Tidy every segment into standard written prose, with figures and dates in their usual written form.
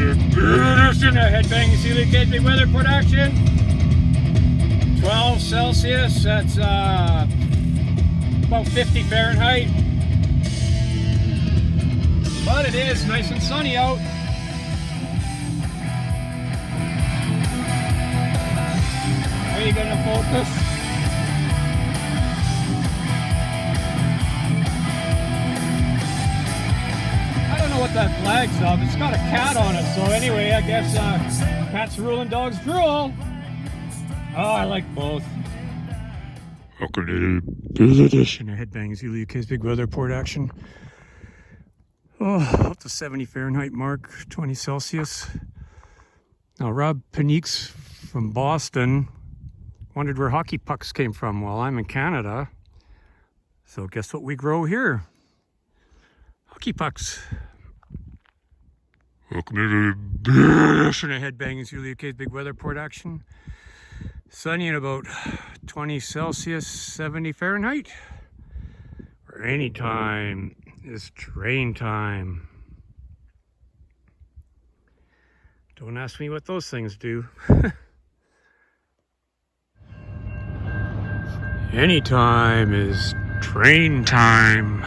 Edition of Headbanging Sealy Kids Big Weather Production. 12 Celsius, that's about 50 Fahrenheit. But it is nice and sunny out. Are you gonna focus? What that flag's of. It's got a cat on it, so anyway, I guess cats rule and dogs drool. Oh, I like both. Welcome to this edition of Headbanging Sealy UK's Big Weather Report action. Oh, up to 70 Fahrenheit mark, 20 Celsius. Now, Rob Paniques from Boston wondered where hockey pucks came from. Well, I'm in Canada, so guess what we grow here? Hockey pucks. Welcome to the edition of Headbanging Sealy UK's Big Weather Report action. Sunny at about 20 Celsius, 70 Fahrenheit. Rainy time is train time. Don't ask me what those things do. Anytime is train time.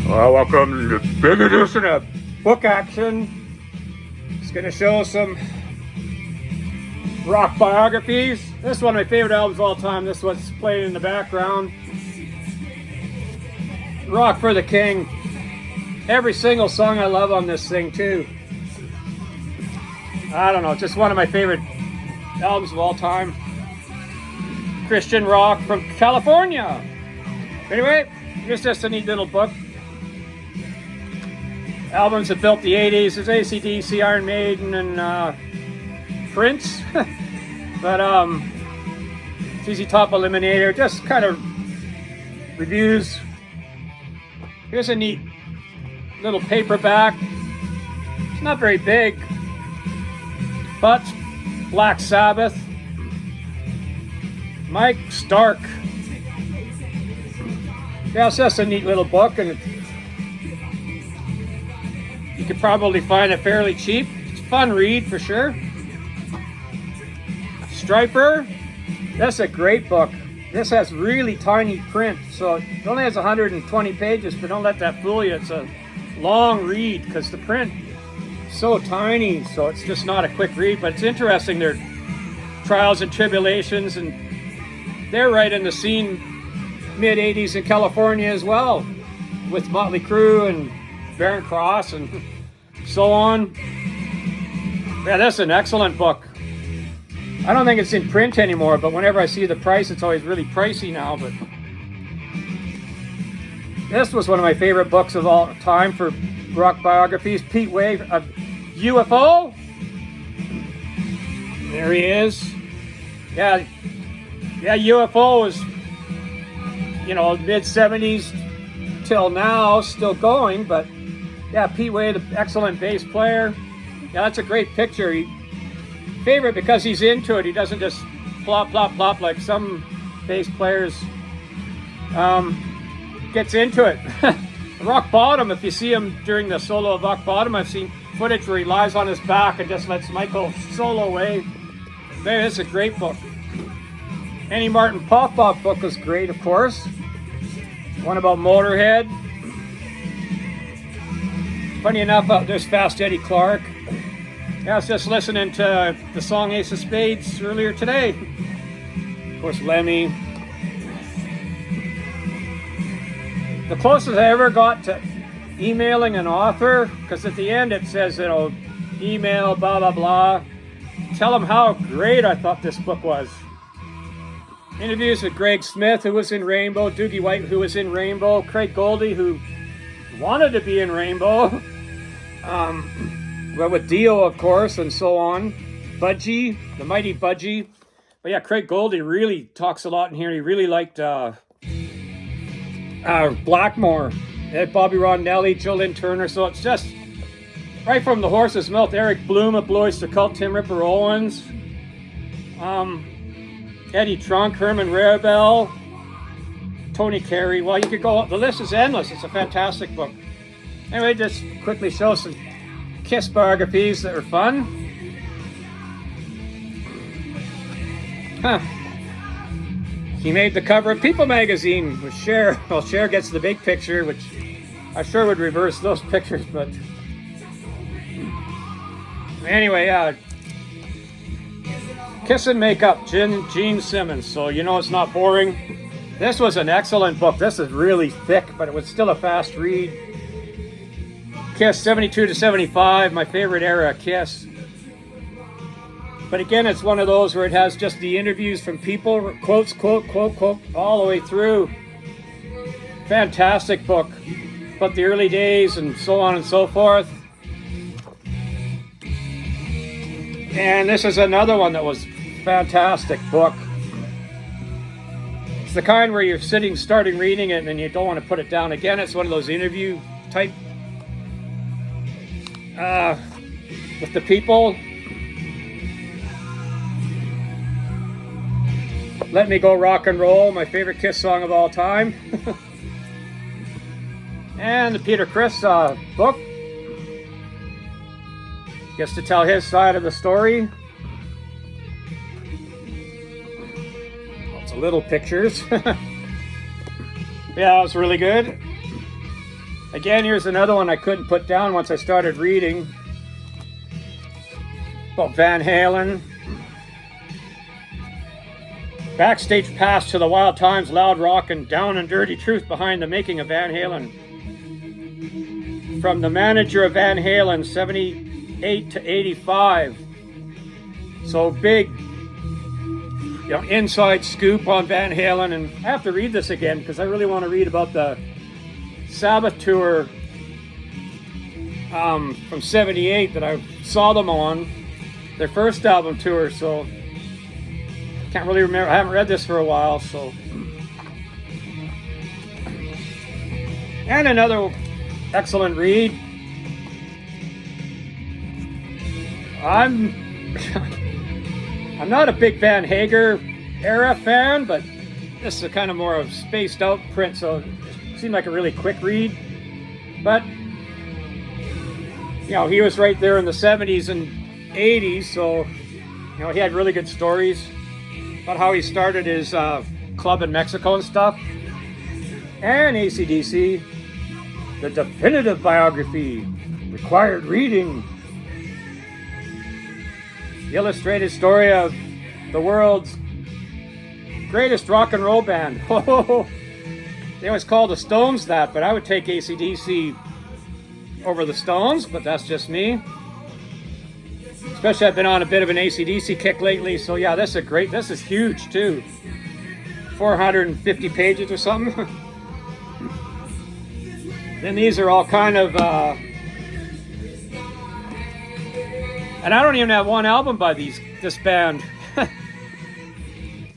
Well, welcome to the big edition of Book Action. It's going to show some rock biographies. This is one of my favorite albums of all time. This one's playing in the background. Rock for the King. Every single song I love on this thing too. I don't know, it's just one of my favorite albums of all time. Christian rock from California. Anyway, it's just a neat little book. Albums that built the 80s. There's AC/DC, Iron Maiden, and Prince. But ZZ Top, Eliminator, just kind of reviews. Here's a neat little paperback. It's not very big, but Black Sabbath. Mike Stark. Yeah, it's just a neat little book, and you could probably find it fairly cheap. It's a fun read for sure. Striper. That's a great book. This has really tiny print, so it only has 120 pages, but don't let that fool you. It's a long read because the print is so tiny, so it's just not a quick read, but it's interesting. Their trials and tribulations, and they're right in the scene mid-80s in California as well, with Motley Crue and Barren Cross and so on. Yeah, that's an excellent book. I don't think it's in print anymore, but whenever I see the price, it's always really pricey now. But this was one of my favorite books of all time for rock biographies. Pete Way of UFO. There he is. Yeah, UFO was, mid-70s till now, still going, but yeah, Pete Way, the excellent bass player. Yeah, that's a great picture. Favorite because he's into it. He doesn't just plop, plop, plop like some bass players. Gets into it. Rock Bottom, if you see him during the solo of Rock Bottom, I've seen footage where he lies on his back and just lets Michael solo away. There, it's a great book. Annie Martin Pop-Pop book was great, of course. One about Motorhead. Funny enough, there's Fast Eddie Clarke. Yeah, I was just listening to the song Ace of Spades earlier today. Of course, Lemmy. The closest I ever got to emailing an author, because at the end it says, email, blah, blah, blah. Tell them how great I thought this book was. Interviews with Greg Smith, who was in Rainbow, Doogie White, who was in Rainbow, Craig Goldie, who wanted to be in Rainbow. Well, with Dio, of course, and so on. Budgie, the mighty Budgie. But yeah, Craig Goldie really talks a lot in here. He really liked Blackmore, Bobby Rondelli, Joe Lynn Turner. So it's just right from the horse's mouth. Eric Bloom of Blue Oyster Cult, Tim Ripper Owens, Eddie Trunk, Herman Rarebell, Tony Carey. Well, you could go, the list is endless. It's a fantastic book. Anyway, just quickly show some Kiss biographies that are fun. Huh. He made the cover of People magazine with Cher. Well, Cher gets the big picture, which I sure would reverse those pictures, but anyway, Kiss and Makeup, Gene Simmons. So you know it's not boring. This was an excellent book. This is really thick, but it was still a fast read. Kiss 72 to 75, my favorite era of Kiss. But again, it's one of those where it has just the interviews from people, quotes, quote, all the way through. Fantastic book. About the early days and so on and so forth. And this is another one that was fantastic book. It's the kind where you're starting reading it, and then you don't want to put it down again. It's one of those interview type with the people. Let Me Go Rock and Roll, my favorite Kiss song of all time. And the Peter Criss book. Gets to tell his side of the story. Lots of little pictures. Yeah, it was really good. Again, here's another one I couldn't put down once I started reading. About Van Halen. Backstage pass to the wild times, loud rock, and down and dirty truth behind the making of Van Halen. From the manager of Van Halen, 78 to 85. So big, inside scoop on Van Halen. And I have to read this again because I really want to read about the Sabbath tour from 78 that I saw them on. Their first album tour, so can't really remember. I haven't read this for a while, so. And another excellent read. I'm not a big Van Hager era fan, but this is a kind of more of spaced out print, so it seemed like a really quick read. But he was right there in the 70s and 80s, so he had really good stories about how he started his club in Mexico and stuff. And AC/DC, the definitive biography, required reading. The illustrated story of the world's greatest rock and roll band. They always call the Stones that, but I would take AC/DC over the Stones, but that's just me. Especially I've been on a bit of an AC/DC kick lately, so yeah, this is huge too. 450 pages or something. Then these are all kind of, and I don't even have one album by this band.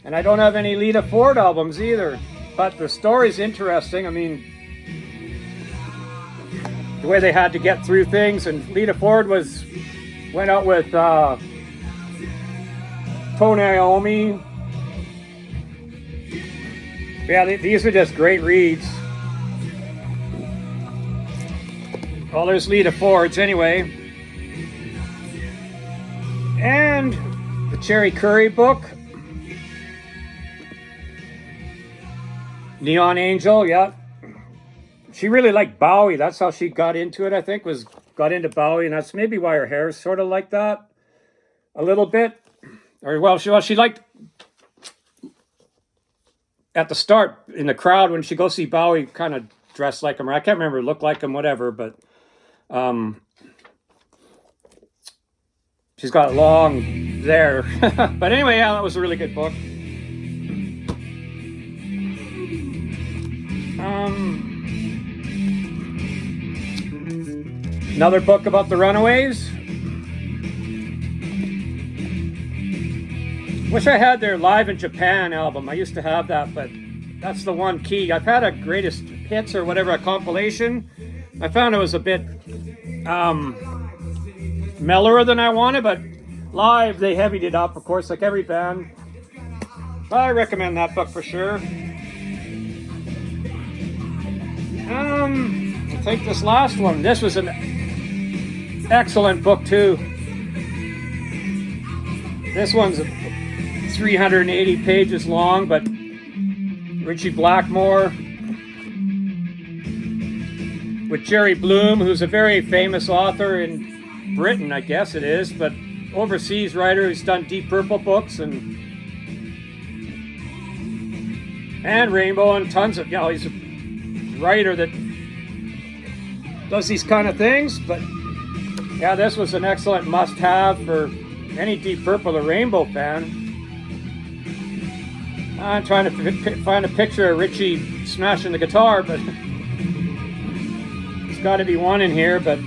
And I don't have any Lita Ford albums either, but the story's interesting. I mean, the way they had to get through things, and Lita Ford went out with Tony Iommi. Yeah, these are just great reads. Well, there's Lita Ford's anyway. And the Cherry Curry book. Neon Angel, yeah. She really liked Bowie. That's how she got into it, I think, got into Bowie, and that's maybe why her hair is sort of like that a little bit. Or well, she liked at the start in the crowd when she goes see Bowie, kind of dressed like him, or I can't remember, looked like him, whatever, but she's got long there. But anyway, yeah, that was a really good book. Another book about the Runaways. Wish I had their Live in Japan album. I used to have that, but that's the one key. I've had a greatest hits or whatever, a compilation. I found it was a bit mellower than I wanted, but live they heavied it up, of course, like every band. I recommend that book for sure. I think this last one, this was an excellent book too. This one's 380 pages long, but Richie Blackmore with Jerry Bloom, who's a very famous author in Britain, I guess it is, but overseas writer who's done Deep Purple books and Rainbow and tons of, he's a writer that does these kind of things. But yeah, this was an excellent must-have for any Deep Purple or Rainbow fan. I'm trying to find a picture of Richie smashing the guitar, but there's got to be one in here. But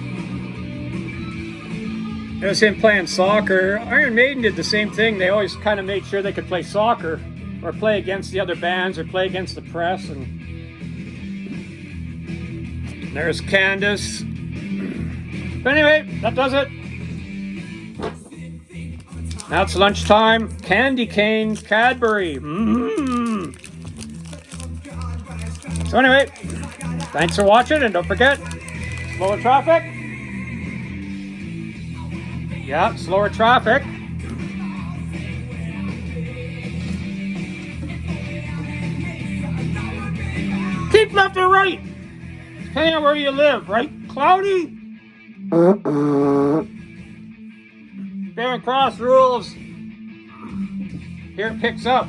there's him playing soccer. Iron Maiden did the same thing. They always kind of made sure they could play soccer or play against the other bands or play against the press. And there's Candace. But anyway, that does it. Now it's lunchtime. Candy cane Cadbury. So anyway, thanks for watching, and don't forget, slower traffic. Yeah, slower traffic. Keep left or right, depending on where you live, right? Cloudy? Barren Cross rules. Here it picks up.